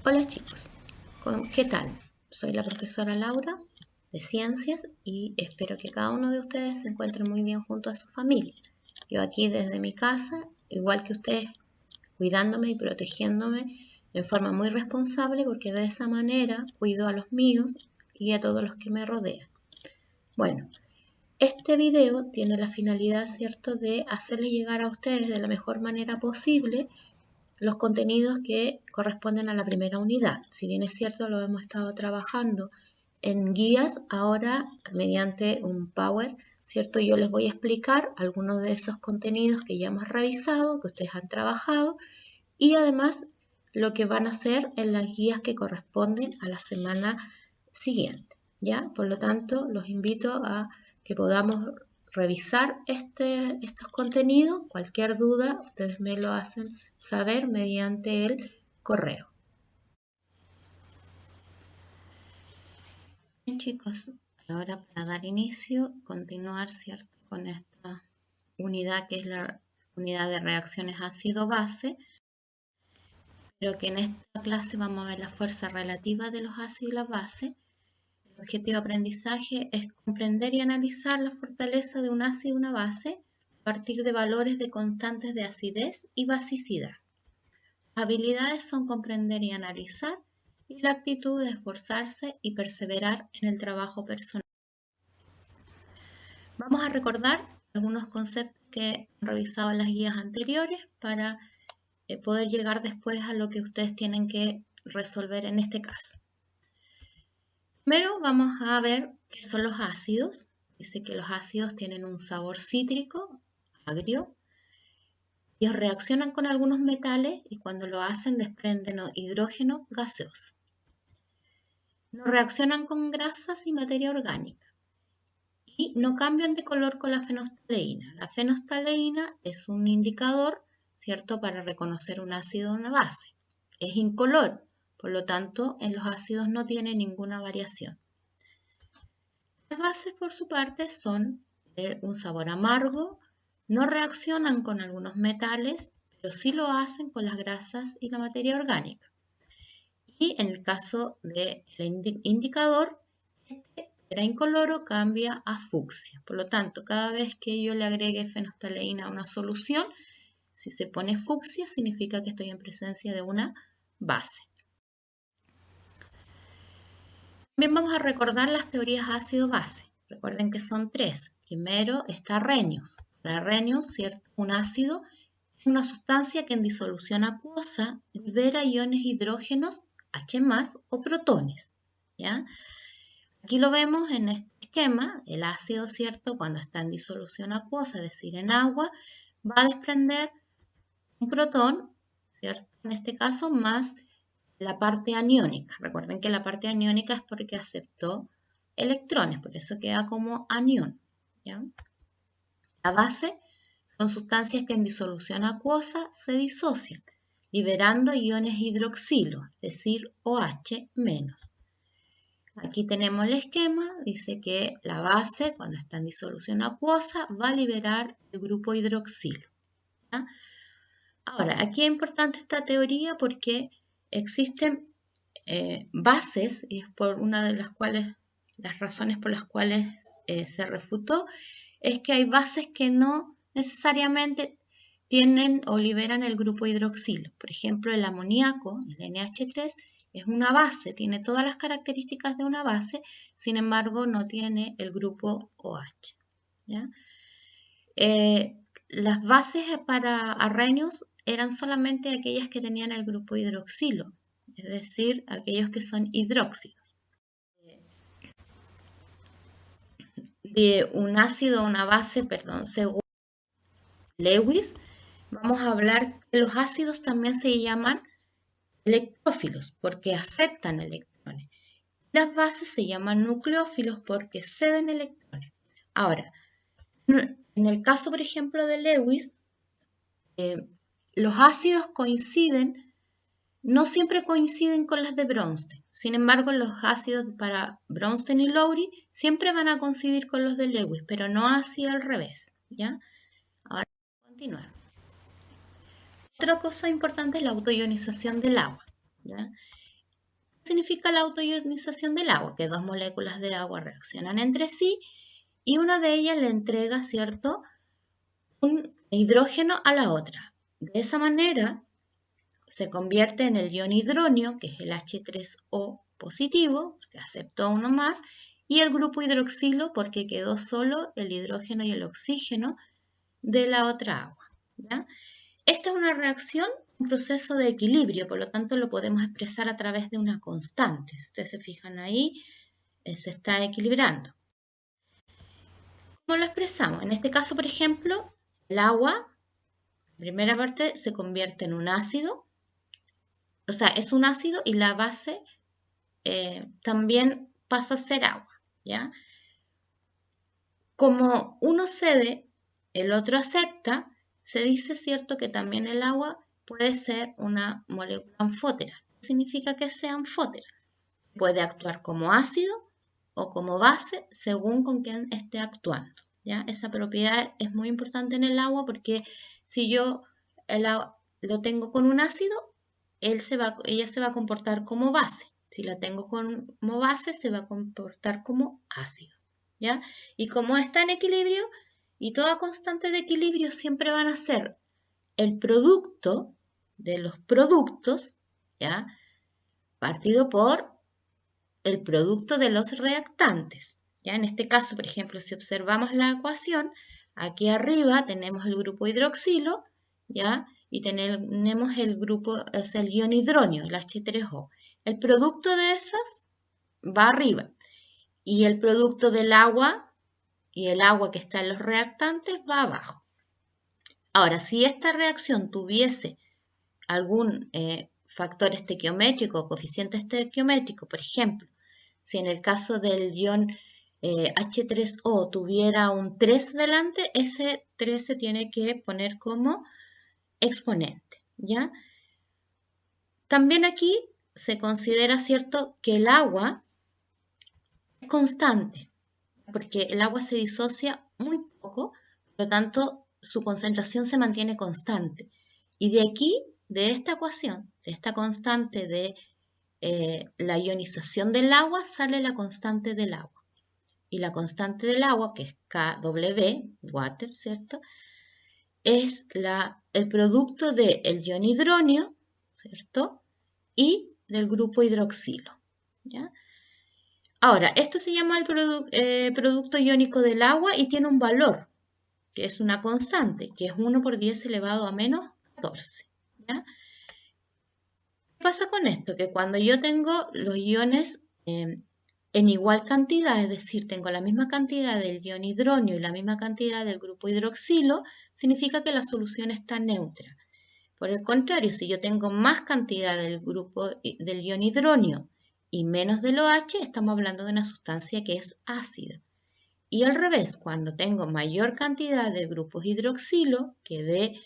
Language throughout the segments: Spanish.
Hola chicos, ¿qué tal? Soy la profesora Laura de Ciencias y espero que cada uno de ustedes se encuentre muy bien junto a su familia. Yo aquí desde mi casa, igual que ustedes, cuidándome y protegiéndome en forma muy responsable porque de esa manera cuido a los míos y a todos los que me rodean. Bueno, este video tiene la finalidad, ¿cierto?, de hacerles llegar a ustedes de la mejor manera posible los contenidos que corresponden a la primera unidad. Si bien es cierto, lo hemos estado trabajando en guías, ahora mediante un Power, ¿cierto? Yo les voy a explicar algunos de esos contenidos que ya hemos revisado, que ustedes han trabajado, y además lo que van a hacer en las guías que corresponden a la semana siguiente, ¿ya? Por lo tanto, los invito a que podamos revisar estos contenidos. Cualquier duda, ustedes me lo hacen saber mediante el correo. Bien, chicos, ahora para dar inicio, continuar, ¿cierto?, con esta unidad que es la unidad de reacciones ácido-base, pero que en esta clase vamos a ver la fuerza relativa de los ácidos y las bases. El objetivo de aprendizaje es comprender y analizar la fortaleza de un ácido y una base a partir de valores de constantes de acidez y basicidad. Las habilidades son comprender y analizar, y la actitud de esforzarse y perseverar en el trabajo personal. Vamos a recordar algunos conceptos que han revisado en las guías anteriores para poder llegar después a lo que ustedes tienen que resolver en este caso. Primero vamos a ver qué son los ácidos. Dice que los ácidos tienen un sabor cítrico, agrio. Ellos reaccionan con algunos metales y cuando lo hacen desprenden hidrógeno gaseoso. No reaccionan con grasas y materia orgánica. Y no cambian de color con la fenolftaleína. La fenolftaleína es un indicador, ¿cierto?, para reconocer un ácido o una base. Es incolor, por lo tanto, en los ácidos no tiene ninguna variación. Las bases, por su parte, son de un sabor amargo, no reaccionan con algunos metales, pero sí lo hacen con las grasas y la materia orgánica. Y en el caso del indicador, este era incoloro, cambia a fucsia. Por lo tanto, cada vez que yo le agregue fenolftaleína a una solución, si se pone fucsia, significa que estoy en presencia de una base. También vamos a recordar las teorías ácido-base. Recuerden que son tres. Primero está Arrhenius. Para Arrhenius, ¿cierto?, un ácido es una sustancia que en disolución acuosa libera iones hidrógenos H+ o protones, ¿ya? Aquí lo vemos en este esquema. El ácido, ¿cierto?, cuando está en disolución acuosa, es decir, en agua, va a desprender un protón, ¿cierto?, en este caso, más la parte aniónica. Recuerden que la parte aniónica es porque aceptó electrones, por eso queda como anión, ¿ya? La base son sustancias que en disolución acuosa se disocian, liberando iones hidroxilo, es decir, OH-. Aquí tenemos el esquema, dice que la base, cuando está en disolución acuosa, va a liberar el grupo hidroxilo, ¿ya? Ahora, aquí es importante esta teoría porque existen bases, y es por una de las razones por las cuales se refutó, es que hay bases que no necesariamente tienen o liberan el grupo hidroxilo. Por ejemplo, el amoníaco, el NH3, es una base, tiene todas las características de una base, sin embargo no tiene el grupo OH, ¿ya? Las bases para Arrhenius eran solamente aquellas que tenían el grupo hidroxilo, es decir, aquellos que son hidróxidos. De un ácido a una base, según Lewis, vamos a hablar que los ácidos también se llaman electrófilos porque aceptan electrones. Las bases se llaman nucleófilos porque ceden electrones. Ahora, en el caso, por ejemplo, de Lewis, los ácidos no siempre coinciden con las de Bronsted. Sin embargo, los ácidos para Bronsted y Lowry siempre van a coincidir con los de Lewis, pero no así al revés, ¿ya? Ahora vamos a continuar. Otra cosa importante es la autoionización del agua, ¿ya? significa la autoionización del agua, que dos moléculas de agua reaccionan entre sí y una de ellas le entrega, ¿cierto?, un hidrógeno a la otra. De esa manera se convierte en el ion hidronio, que es el H3O positivo, que aceptó uno más, y el grupo hidroxilo, porque quedó solo el hidrógeno y el oxígeno de la otra agua, ¿ya? Esta es una reacción, un proceso de equilibrio, por lo tanto lo podemos expresar a través de una constante. Si ustedes se fijan ahí, se está equilibrando. ¿Cómo lo expresamos? En este caso, por ejemplo, el agua, en primera parte, se convierte en un ácido, o sea, es un ácido y la base también pasa a ser agua, ¿ya? Como uno cede, el otro acepta, se dice, ¿cierto?, que también el agua puede ser una molécula anfótera. ¿Qué significa que sea anfótera? Puede actuar como ácido o como base según con quién esté actuando, ¿ya? Esa propiedad es muy importante en el agua porque si yo lo tengo con un ácido, ella se va a comportar como base. Si la tengo como base, se va a comportar como ácido, ¿ya? Y como está en equilibrio, y toda constante de equilibrio siempre van a ser el producto de los productos, ¿ya?, partido por el producto de los reactantes, ¿ya? En este caso, por ejemplo, si observamos la ecuación, aquí arriba tenemos el grupo hidroxilo, ¿ya?, y tenemos el grupo, o sea, el ion hidronio, el H3O. El producto de esas va arriba y el producto del agua y el agua que está en los reactantes va abajo. Ahora, si esta reacción tuviese algún factor estequiométrico o coeficiente estequiométrico, por ejemplo, si en el caso del ion H3O tuviera un 3 delante, ese 3 se tiene que poner como exponente, ¿ya? También aquí se considera, ¿cierto?, que el agua es constante, porque el agua se disocia muy poco, por lo tanto, su concentración se mantiene constante. Y de aquí, de esta ecuación, de esta constante de la ionización del agua, sale la constante del agua. Y la constante del agua, que es KW, water, ¿cierto?, es el producto del ion hidronio, ¿cierto?, y del grupo hidroxilo, ¿ya? Ahora, esto se llama el producto iónico del agua y tiene un valor, que es una constante, que es 1 por 10 elevado a menos 14, ¿ya? ¿Qué pasa con esto? Que cuando yo tengo los iones en igual cantidad, es decir, tengo la misma cantidad del ion hidronio y la misma cantidad del grupo hidroxilo, significa que la solución está neutra. Por el contrario, si yo tengo más cantidad del ion hidronio y menos del OH, estamos hablando de una sustancia que es ácida. Y al revés, cuando tengo mayor cantidad de grupos hidroxilo que de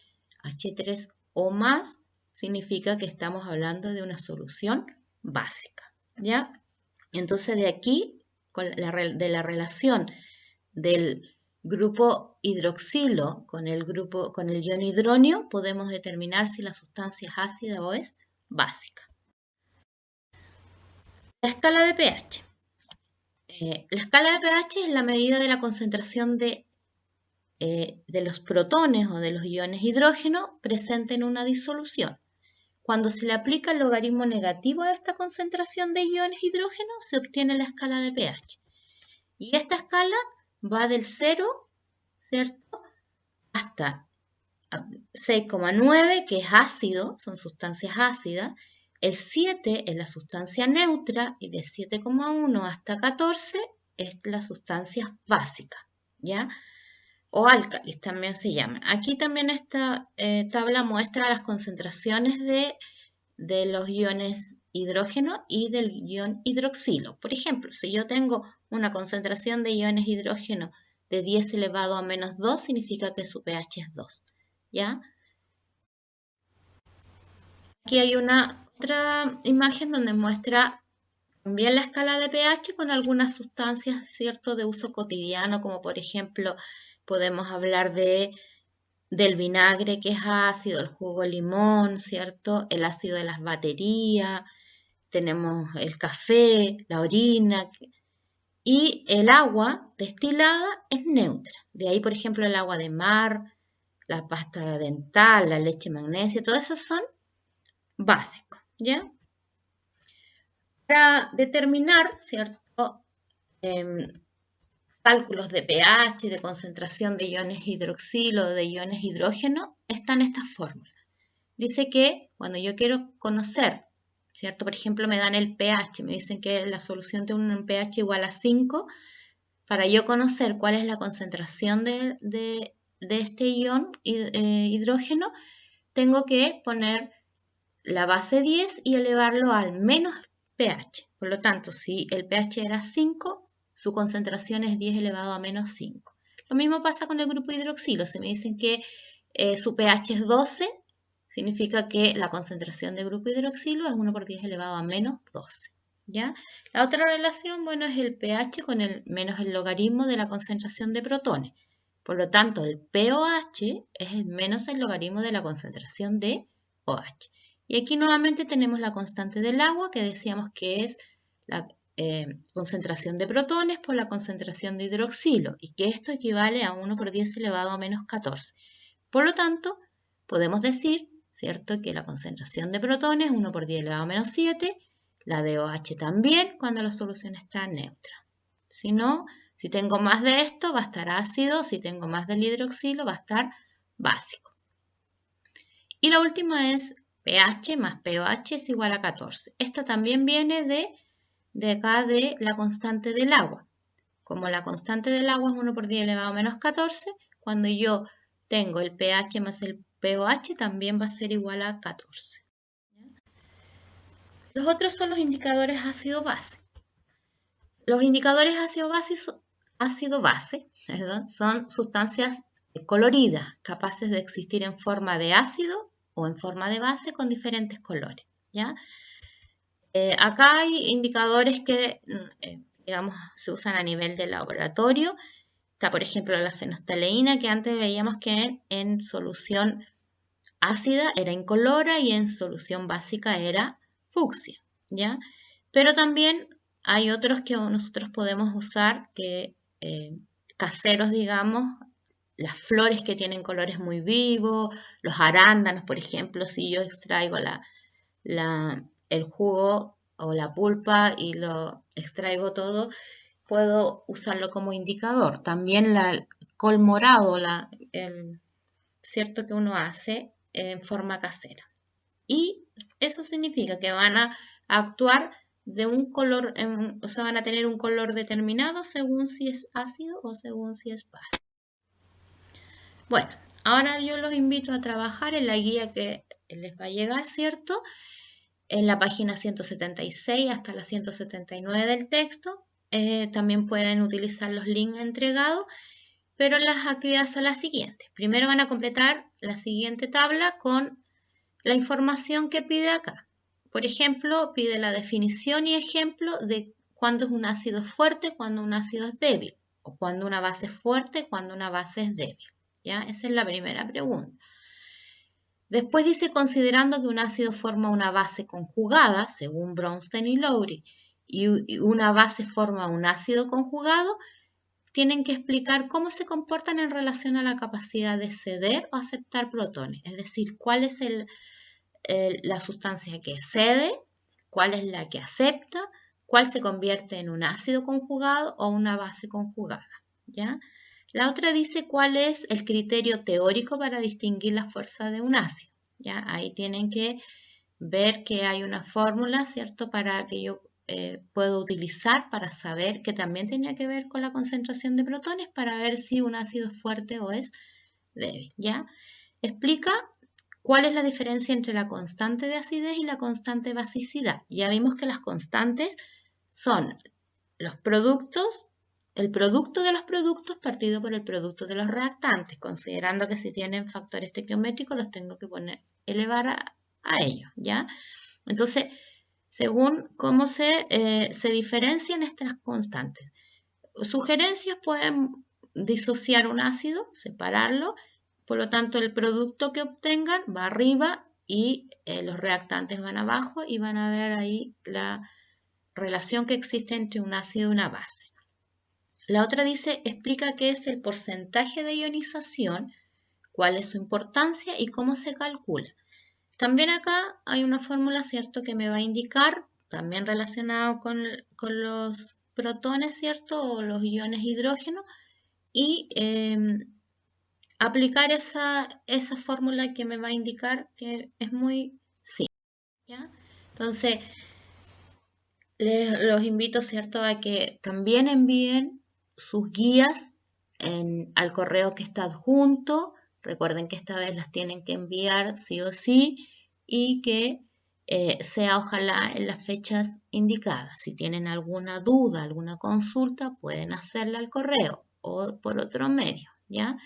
H3O más, significa que estamos hablando de una solución básica, ¿ya? Entonces de aquí, de la relación del grupo hidroxilo con el ion hidronio, podemos determinar si la sustancia es ácida o es básica. La escala de pH. La escala de pH es la medida de la concentración de los protones o de los iones hidrógeno presente en una disolución. Cuando se le aplica el logaritmo negativo a esta concentración de iones hidrógeno, se obtiene la escala de pH. Y esta escala va del 0, ¿cierto?, hasta 6,9, que es ácido, son sustancias ácidas. El 7 es la sustancia neutra y de 7,1 hasta 14 es la sustancia básica, ¿ya? O álcalis también se llaman. Aquí también esta tabla muestra las concentraciones de los iones hidrógeno y del ion hidroxilo. Por ejemplo, si yo tengo una concentración de iones hidrógeno de 10 elevado a menos 2, significa que su pH es 2, ¿ya? Aquí hay otra imagen donde muestra también la escala de pH con algunas sustancias, ¿cierto?, de uso cotidiano, como por ejemplo, podemos hablar del vinagre, que es ácido, el jugo de limón, ¿cierto?, el ácido de las baterías. tenemos el café, la orina, y el agua destilada es neutra. De ahí, por ejemplo, el agua de mar, la pasta dental, la leche magnesia, todos esos son básicos, ¿ya? Para determinar, ¿cierto? Cálculos de pH, de concentración de iones hidroxilo, de iones hidrógeno, están estas fórmulas. Dice que cuando yo quiero conocer, ¿cierto? Por ejemplo, me dan el pH, me dicen que la solución tiene un pH igual a 5. Para yo conocer cuál es la concentración de este ion hidrógeno, tengo que poner la base 10 y elevarlo al menos pH. Por lo tanto, si el pH era 5, su concentración es 10 elevado a menos 5. Lo mismo pasa con el grupo hidroxilo. Si me dicen que su pH es 12, significa que la concentración de grupo hidroxilo es 1 por 10 elevado a menos 12. ¿Ya? La otra relación, bueno, es el pH con menos el logaritmo de la concentración de protones. Por lo tanto, el pOH es menos el logaritmo de la concentración de OH. Y aquí nuevamente tenemos la constante del agua, que decíamos que es la concentración de protones por la concentración de hidroxilo, y que esto equivale a 1 por 10 elevado a menos 14. Por lo tanto, podemos decir, ¿cierto?, que la concentración de protones es 1 por 10 elevado a menos 7, la de OH también, cuando la solución está neutra. Si no, si tengo más de esto, va a estar ácido, si tengo más del hidroxilo, va a estar básico. Y la última es pH más pOH es igual a 14. Esta también viene de acá de la constante del agua. Como la constante del agua es 1 por 10 elevado a menos 14, cuando yo tengo el pH más el pOH también va a ser igual a 14. Los otros son los indicadores ácido-base. Los indicadores ácido-base son sustancias coloridas, capaces de existir en forma de ácido o en forma de base con diferentes colores, ¿ya? Acá hay indicadores que, digamos, se usan a nivel de laboratorio. Está, por ejemplo, la fenolftaleína, que antes veíamos que en solución ácida era incolora y en solución básica era fucsia, ¿ya? Pero también hay otros que nosotros podemos usar, que caseros, digamos, las flores que tienen colores muy vivos, los arándanos, por ejemplo, si yo extraigo el jugo o la pulpa y lo extraigo todo, puedo usarlo como indicador. También el col morado, cierto que uno hace en forma casera. Y eso significa que van a actuar de un color, o sea, van a tener un color determinado según si es ácido o según si es base. Bueno, ahora yo los invito a trabajar en la guía que les va a llegar, ¿cierto? En la página 176 hasta la 179 del texto. También pueden utilizar los links entregados, pero las actividades son las siguientes. Primero van a completar la siguiente tabla con la información que pide acá. Por ejemplo, pide la definición y ejemplo de cuándo es un ácido fuerte, cuándo un ácido es débil, o cuándo una base es fuerte, cuándo una base es débil. ¿Ya? Esa es la primera pregunta. Después dice, considerando que un ácido forma una base conjugada, según Brownstein y Lowry, y una base forma un ácido conjugado, tienen que explicar cómo se comportan en relación a la capacidad de ceder o aceptar protones. Es decir, cuál es la sustancia que cede, cuál es la que acepta, cuál se convierte en un ácido conjugado o una base conjugada, ¿ya? La otra dice cuál es el criterio teórico para distinguir la fuerza de un ácido, ¿ya? Ahí tienen que ver que hay una fórmula, ¿cierto?, para que yo puedo utilizar para saber, que también tenía que ver con la concentración de protones, para ver si un ácido es fuerte o es débil, ¿ya? Explica cuál es la diferencia entre la constante de acidez y la constante de basicidad. Ya vimos que las constantes son los productos, el producto de los productos partido por el producto de los reactantes, considerando que si tienen factores estequiométricos los tengo que elevar a ellos, ¿ya? Entonces, según cómo se diferencian estas constantes. Sugerencias: pueden disociar un ácido, separarlo, por lo tanto el producto que obtengan va arriba y los reactantes van abajo y van a ver ahí la relación que existe entre un ácido y una base. La otra dice, explica qué es el porcentaje de ionización, cuál es su importancia y cómo se calcula. También acá hay una fórmula, ¿cierto?, que me va a indicar, también relacionado con los protones, ¿cierto?, o los iones hidrógeno, y aplicar esa fórmula que me va a indicar que es muy simple, ¿ya? Entonces, los invito, ¿cierto?, a que también envíen sus guías al correo que está adjunto. Recuerden que esta vez las tienen que enviar sí o sí y que sea ojalá en las fechas indicadas. Si tienen alguna duda, alguna consulta, pueden hacerla al correo o por otro medio, ¿ya?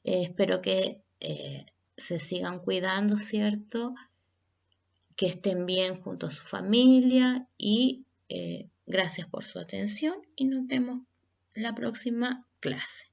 Espero que se sigan cuidando, ¿cierto?, que estén bien junto a su familia y gracias por su atención y nos vemos en la próxima clase.